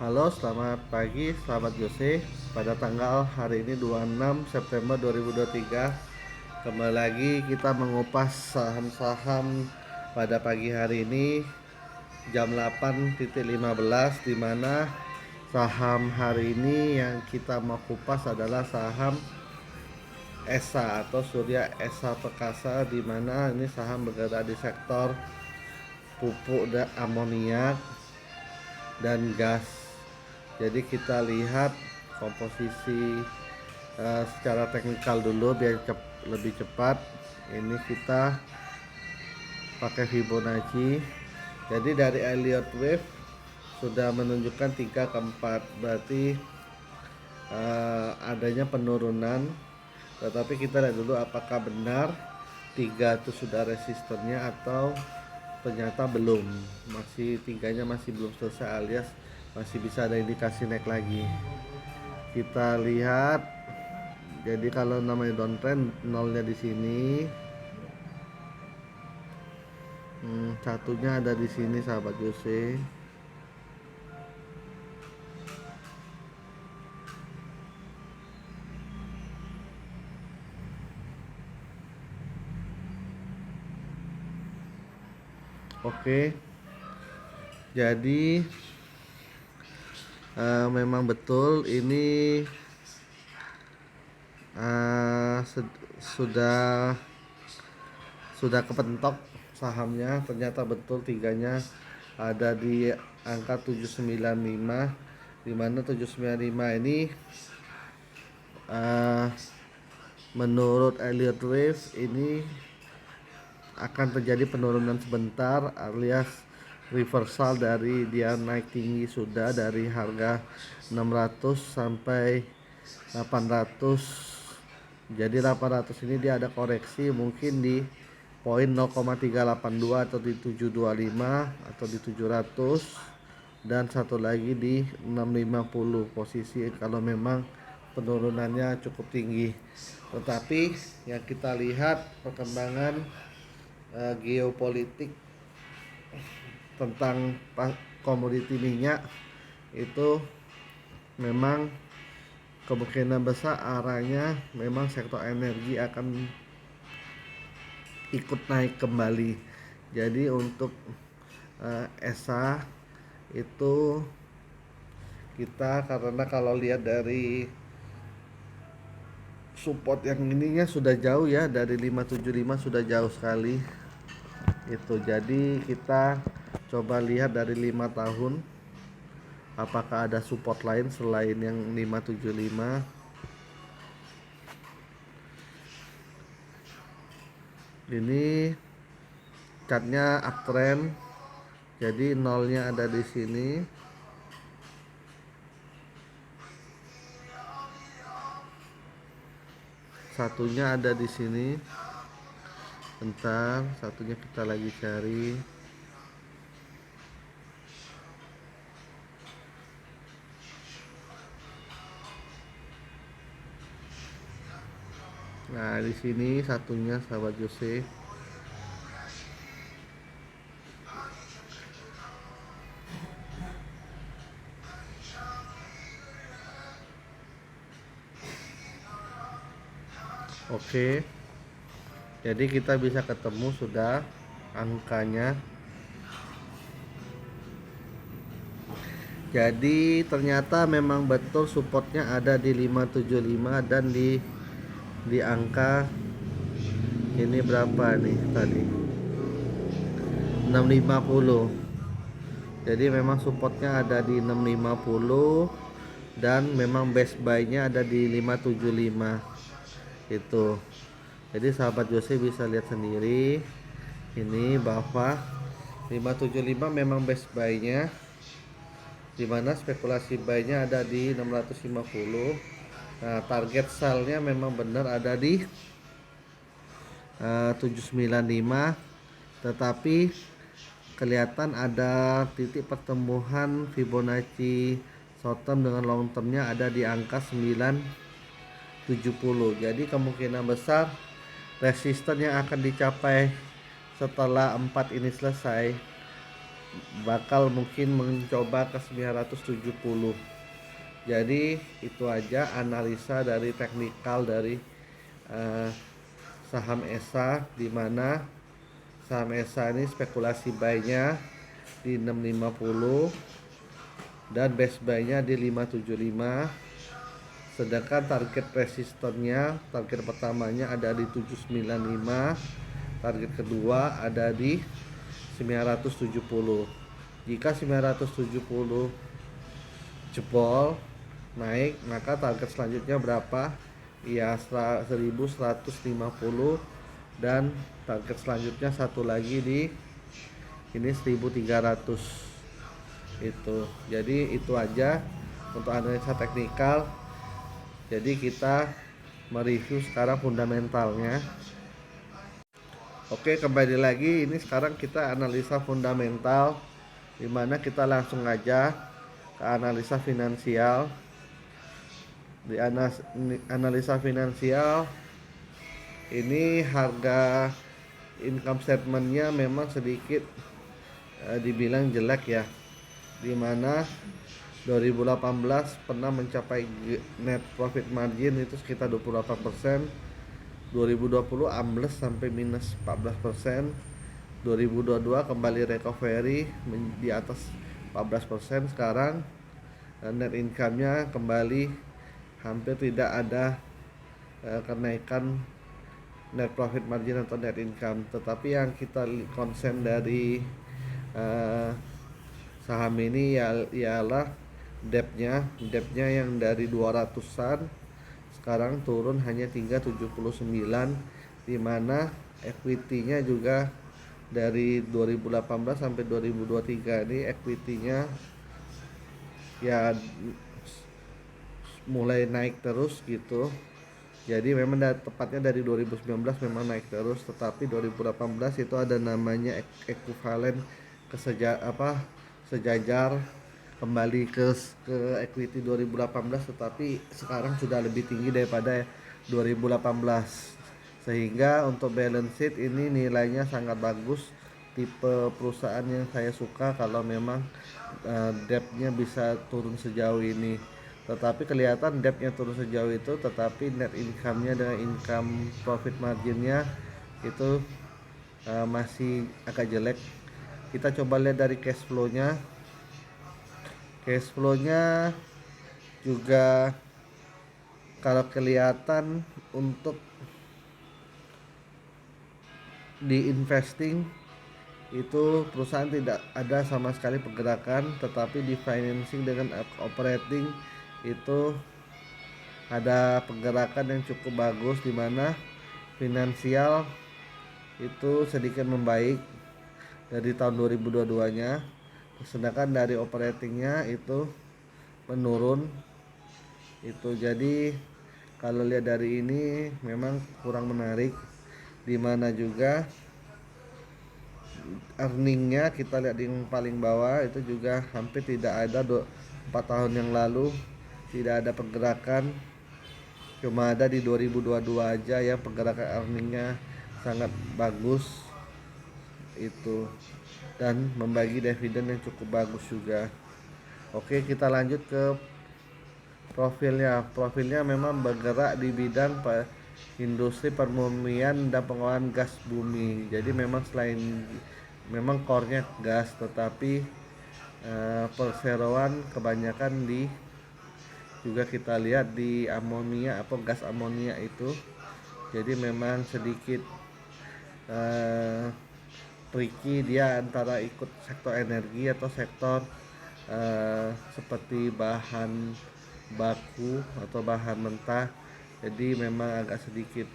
Halo, selamat pagi, selamat Jose. Pada tanggal hari ini 26 September 2023, kembali lagi kita mengupas saham-saham pada pagi hari ini jam 8.15, di mana saham hari ini yang kita mau kupas adalah saham ESA atau Surya Esa Perkasa, di mana ini saham bergerak di sektor pupuk dan amoniak dan gas. Jadi kita lihat komposisi secara teknikal dulu biar lebih cepat. Ini kita pakai Fibonacci. Jadi dari Elliott Wave sudah menunjukkan 3 ke 4, berarti adanya penurunan. Tetapi kita lihat dulu apakah benar 3 itu sudah resistennya atau ternyata belum. Masih tiganya masih belum selesai, alias masih bisa ada indikasi naik lagi. Kita lihat, jadi kalau namanya downtrend nolnya di sini, satunya ada di sini sahabat Jose. Oke, jadi memang betul ini sudah kepentok sahamnya. Ternyata betul tiganya ada di angka 795, di mana 795 ini menurut Elliott Wave ini akan terjadi penurunan sebentar, alias reversal dari dia naik tinggi sudah dari harga 600 sampai 800. Jadi 800 ini dia ada koreksi mungkin di poin 0,382 atau di 725 atau di 700, dan satu lagi di 650 posisi kalau memang penurunannya cukup tinggi. Tetapi yang kita lihat perkembangan geopolitik tentang komoditi minyak itu memang kemungkinan besar arahnya memang sektor energi akan ikut naik kembali. Jadi untuk ESA itu kita, karena kalau lihat dari support yang ininya sudah jauh ya, dari 575 sudah jauh sekali itu. Jadi kita coba lihat dari 5 tahun apakah ada support lain selain yang 575. Ini chartnya uptrend, jadi nolnya ada di sini, satunya ada di sini. Bentar, satunya kita lagi cari. Nah, di sini satunya sahabat Jose. Oke. Jadi kita bisa ketemu sudah angkanya. Jadi ternyata memang betul supportnya ada di 575 dan di angka ini berapa nih tadi, 650. Jadi memang supportnya ada di 650 dan memang best buy nya ada di 575 itu. Jadi sahabat Jose bisa lihat sendiri ini bahwa 575 memang best buy nya, dimana spekulasi buy nya ada di 650. Nah, target sell nya memang benar ada di 795, tetapi kelihatan ada titik pertemuan Fibonacci short term dengan long termnya ada di angka 970. Jadi kemungkinan besar resisten yang akan dicapai setelah 4 ini selesai bakal mungkin mencoba ke 970. Jadi itu aja analisa dari teknikal dari eh, saham ESA, di mana saham ESA ini spekulasi buy-nya di 650 dan best buy-nya di 575. Sedangkan target resistennya, target pertamanya ada di 795, target kedua ada di 970. Jika 970 jebol naik, maka target selanjutnya berapa? Ya 1150, dan target selanjutnya satu lagi di ini 1300 itu. Jadi itu aja untuk analisa teknikal. Jadi kita mereview sekarang fundamentalnya. Oke, kembali lagi, ini sekarang kita analisa fundamental, dimana kita langsung aja ke analisa finansial. Di analisa finansial ini harga income statementnya memang sedikit dibilang jelek ya, dimana 2018 pernah mencapai net profit margin itu sekitar 28%, 2020 ambles sampai minus 14%, 2022 kembali recovery di atas 14%. Sekarang net income-nya kembali hampir tidak ada kenaikan net profit margin atau net income. Tetapi yang kita konsen dari saham ini ialah debtnya yang dari 200-an sekarang turun hanya 379, di mana equity-nya juga dari 2018 sampai 2023 ini equity-nya ya mulai naik terus gitu. Jadi memang tepatnya dari 2019 memang naik terus, tetapi 2018 itu ada namanya ekuivalen sejajar kembali ke equity 2018, tetapi sekarang sudah lebih tinggi daripada 2018, sehingga untuk balance sheet ini nilainya sangat bagus. Tipe perusahaan yang saya suka kalau memang debtnya bisa turun sejauh ini. Tetapi kelihatan debtnya turun sejauh itu, tetapi net income-nya dengan income profit margin-nya itu masih agak jelek. Kita coba lihat dari cash flow-nya. Cash flow-nya juga kalau kelihatan untuk di investing itu perusahaan tidak ada sama sekali pergerakan, tetapi di financing dengan operating itu ada pergerakan yang cukup bagus, di mana finansial itu sedikit membaik dari tahun 2022-nya, sedangkan dari operatingnya itu menurun itu. Jadi kalau lihat dari ini memang kurang menarik, dimana juga earningnya kita lihat yang paling bawah itu juga hampir tidak ada 4 tahun yang lalu tidak ada pergerakan, cuma ada di 2022 aja yang pergerakan earningnya sangat bagus itu, dan membagi dividen yang cukup bagus juga. Oke, kita lanjut ke profilnya memang bergerak di bidang industri permurnian dan pengolahan gas bumi. Jadi memang selain memang core-nya gas, tetapi perseroan kebanyakan di juga kita lihat di amonia atau gas amonia itu. Jadi memang sedikit tricky dia antara ikut sektor energi atau sektor seperti bahan baku atau bahan mentah. Jadi memang agak sedikit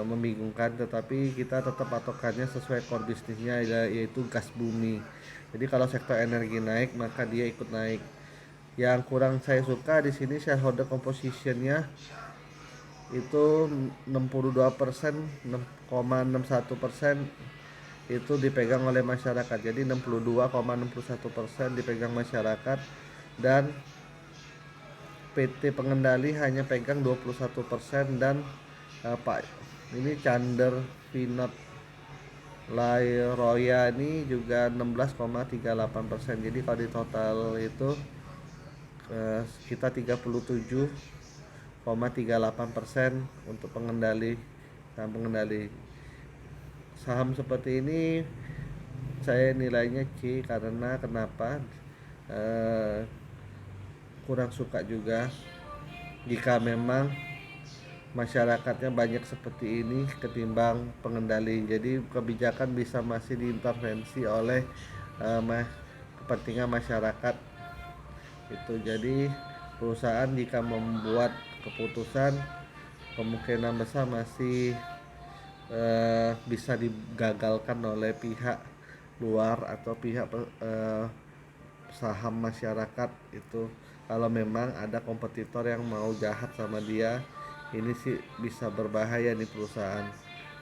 membingungkan, tetapi kita tetap patokannya sesuai core bisnisnya yaitu gas bumi. Jadi kalau sektor energi naik maka dia ikut naik. Yang kurang saya suka di sini shareholder compositionnya itu 62%, 6,61% itu dipegang oleh masyarakat. Jadi 62,61% dipegang masyarakat, dan PT pengendali hanya pegang 21%, dan Pak ini Chander Vinod Roya ini juga 16,38%. Jadi kalau di total itu kita 37,38% untuk pengendali saham seperti ini. Saya nilainya C karena kenapa? Eh, Kurang suka juga jika memang masyarakatnya banyak seperti ini ketimbang pengendali. Jadi kebijakan bisa masih diintervensi oleh kepentingan masyarakat itu. Jadi perusahaan jika membuat keputusan kemungkinan besar masih bisa digagalkan oleh pihak luar atau pihak saham masyarakat itu. Kalau memang ada kompetitor yang mau jahat sama dia, ini sih bisa berbahaya nih perusahaan.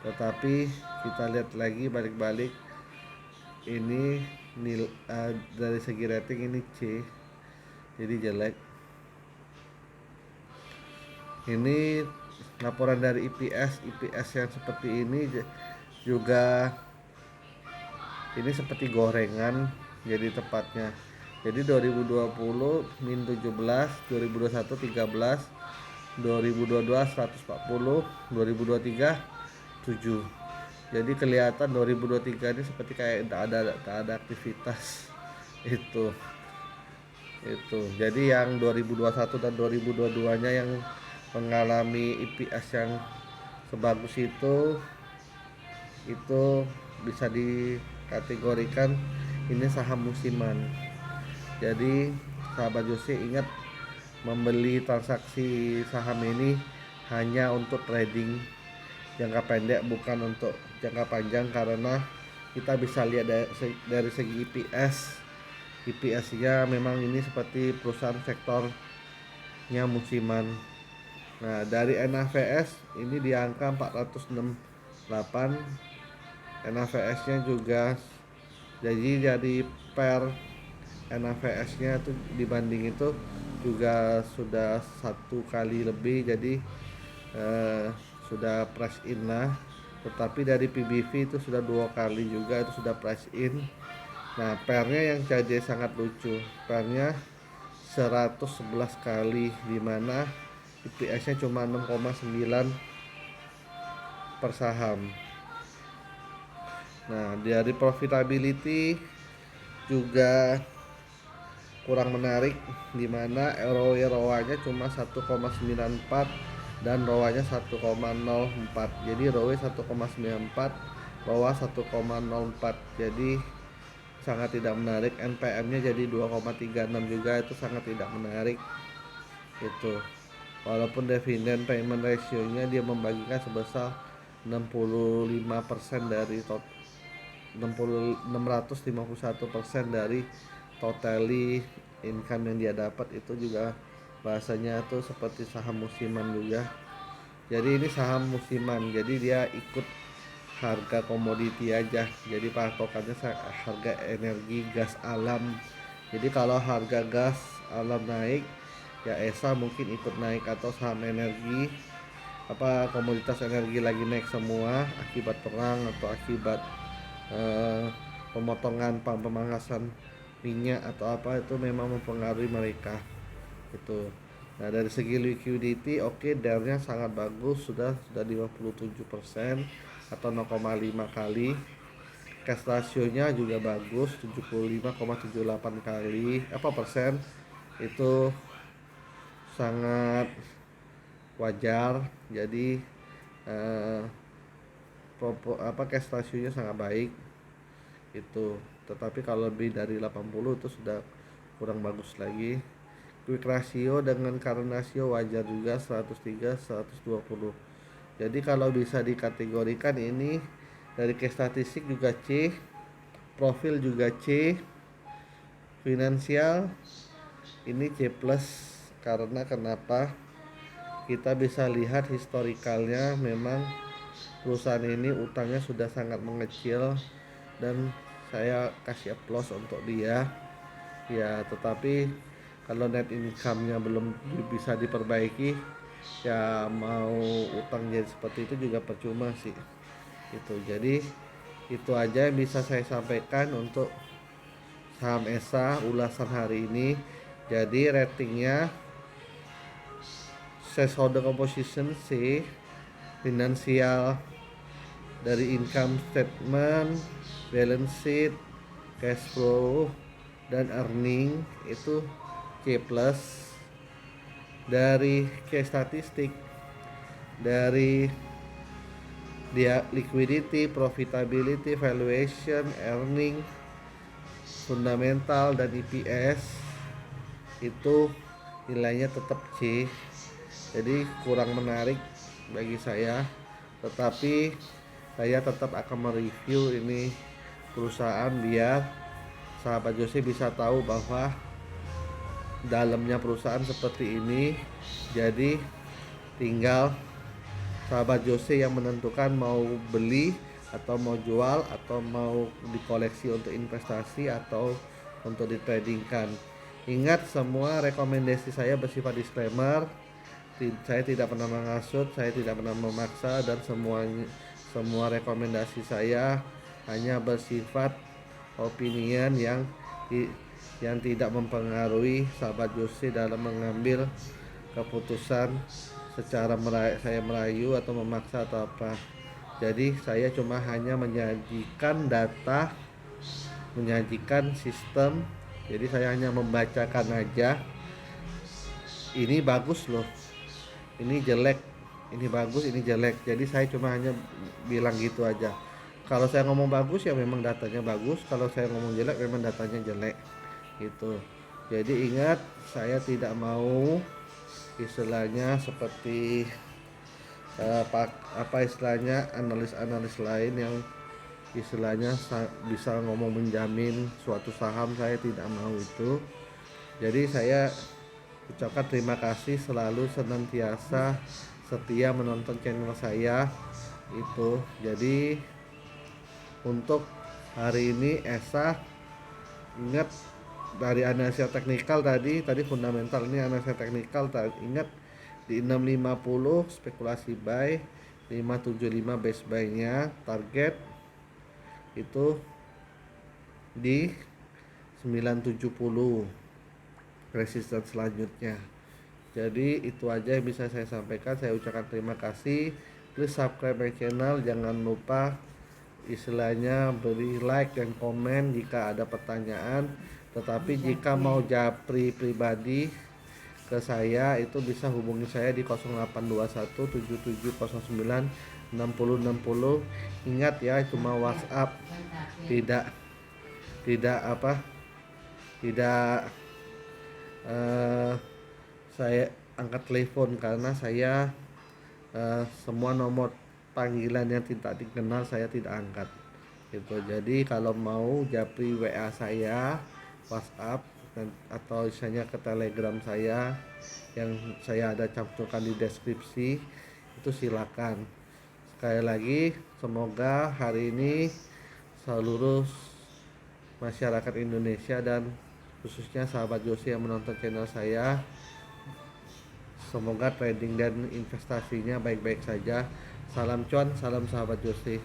Tetapi kita lihat lagi balik-balik, ini dari segi rating ini C, jadi jelek. Ini laporan dari IPS yang seperti ini juga, ini seperti gorengan jadi tepatnya. Jadi 2020 min 17, 2021 13, 2022 140, 2023 7. Jadi kelihatan 2023 ini seperti kayak tak ada aktivitas itu. Jadi yang 2021 dan 2022-nya yang mengalami IPS yang sebagus itu bisa dikategorikan ini saham musiman. Jadi sahabat Jose ingat, membeli transaksi saham ini hanya untuk trading jangka pendek, bukan untuk jangka panjang, karena kita bisa lihat dari segi IPS-nya memang ini seperti perusahaan sektornya musiman. Nah, dari NAVS ini di angka 468. NAVS-nya juga, jadi dari per NAVS-nya itu dibanding itu juga sudah 1 kali lebih, jadi sudah price in lah. Tetapi dari PBV itu sudah 2 kali juga, itu sudah price in. Nah, pernya yang jadi sangat lucu, pernya 111 kali, dimana IPS-nya cuma 6,9 per saham. Nah, dari profitability juga kurang menarik, dimana ROE-nya cuma 1,94 dan ROA-nya 1,04. Jadi ROE 1,94, ROA 1,04. Jadi sangat tidak menarik. NPM-nya jadi 2,36 juga, itu sangat tidak menarik. Itu. Walaupun dividend payment ratio-nya dia membagikan sebesar 65% dari 651% dari totally income yang dia dapat. Itu juga bahasanya tuh seperti saham musiman juga. Jadi ini saham musiman, jadi dia ikut harga komoditi aja. Jadi patokannya harga energi gas alam. Jadi kalau harga gas alam naik, ya ESA mungkin ikut naik, atau saham energi komoditas energi lagi naik semua akibat perang atau akibat pemotongan pemangkasan minyak atau apa, itu memang mempengaruhi mereka itu. Nah, dari segi liquidity DAR-nya sangat bagus, sudah 57% atau 0,5 kali. Cash ratio-nya juga bagus, 75,78 kali persen. Itu sangat wajar. Jadi cash ratio-nya sangat baik itu. Tetapi kalau lebih dari 80 itu sudah kurang bagus lagi. Quick ratio dengan current ratio wajar juga, 103 120. Jadi kalau bisa dikategorikan ini dari case statistik juga C, profil juga C, finansial ini C plus. Karena kenapa? Kita bisa lihat historikalnya, memang perusahaan ini utangnya sudah sangat mengecil dan saya kasih applause untuk dia ya. Tetapi kalau net income-nya belum bisa diperbaiki, ya mau utang jadi seperti itu juga percuma sih itu. Jadi Itu aja yang bisa saya sampaikan untuk saham ESA ulasan hari ini. Jadi ratingnya shareholder composition C, finansial dari income statement, balance sheet, cash flow, dan earning itu C+. Dari case statistik, dari dia liquidity, profitability, valuation, earning, fundamental, dan EPS itu nilainya tetap C. Jadi kurang menarik bagi saya, tetapi saya tetap akan mereview ini perusahaan biar sahabat Jose bisa tahu bahwa dalamnya perusahaan seperti ini. Jadi tinggal sahabat Jose yang menentukan mau beli atau mau jual atau mau dikoleksi untuk investasi atau untuk ditradingkan. Ingat, semua rekomendasi saya bersifat disclaimer. Saya tidak pernah menghasut, saya tidak pernah memaksa, dan semua rekomendasi saya hanya bersifat opinion yang tidak mempengaruhi sahabat Jose dalam mengambil keputusan secara saya merayu atau memaksa atau apa. Jadi saya cuma hanya menyajikan data, menyajikan sistem. Jadi saya hanya membacakan aja, ini bagus loh, ini jelek, ini bagus, ini jelek. Jadi saya cuma hanya bilang gitu aja. Kalau saya ngomong bagus ya memang datanya bagus, kalau saya ngomong jelek memang datanya jelek gitu. Jadi ingat, saya tidak mau istilahnya seperti apa istilahnya analis lain yang istilahnya bisa ngomong menjamin suatu saham. Saya tidak mau itu. Jadi saya ucapkan terima kasih, selalu senantiasa setia menonton channel saya itu. Jadi untuk hari ini ESA, ingat dari analisa teknikal tadi fundamental, ini analisa teknikal ingat di 650 spekulasi buy, 575 base buy nya, target itu di 970 resistance selanjutnya. Jadi itu aja yang bisa saya sampaikan. Saya ucapkan terima kasih. Please subscribe my channel, jangan lupa istilahnya beri like dan komen jika ada pertanyaan. Tetapi jika mau japri pribadi ke saya itu bisa hubungi saya di 082177096060. Ingat ya, cuma WhatsApp, tidak saya angkat telepon karena saya semua nomor panggilan yang tidak dikenal saya tidak angkat gitu. Jadi kalau mau japri WA saya, WhatsApp, atau misalnya ke Telegram saya yang saya ada cantumkan di deskripsi itu silakan. Sekali lagi, semoga hari ini seluruh masyarakat Indonesia dan khususnya sahabat Jose yang menonton channel saya, semoga trading dan investasinya baik-baik saja. Salam cuan, salam sahabat Jose.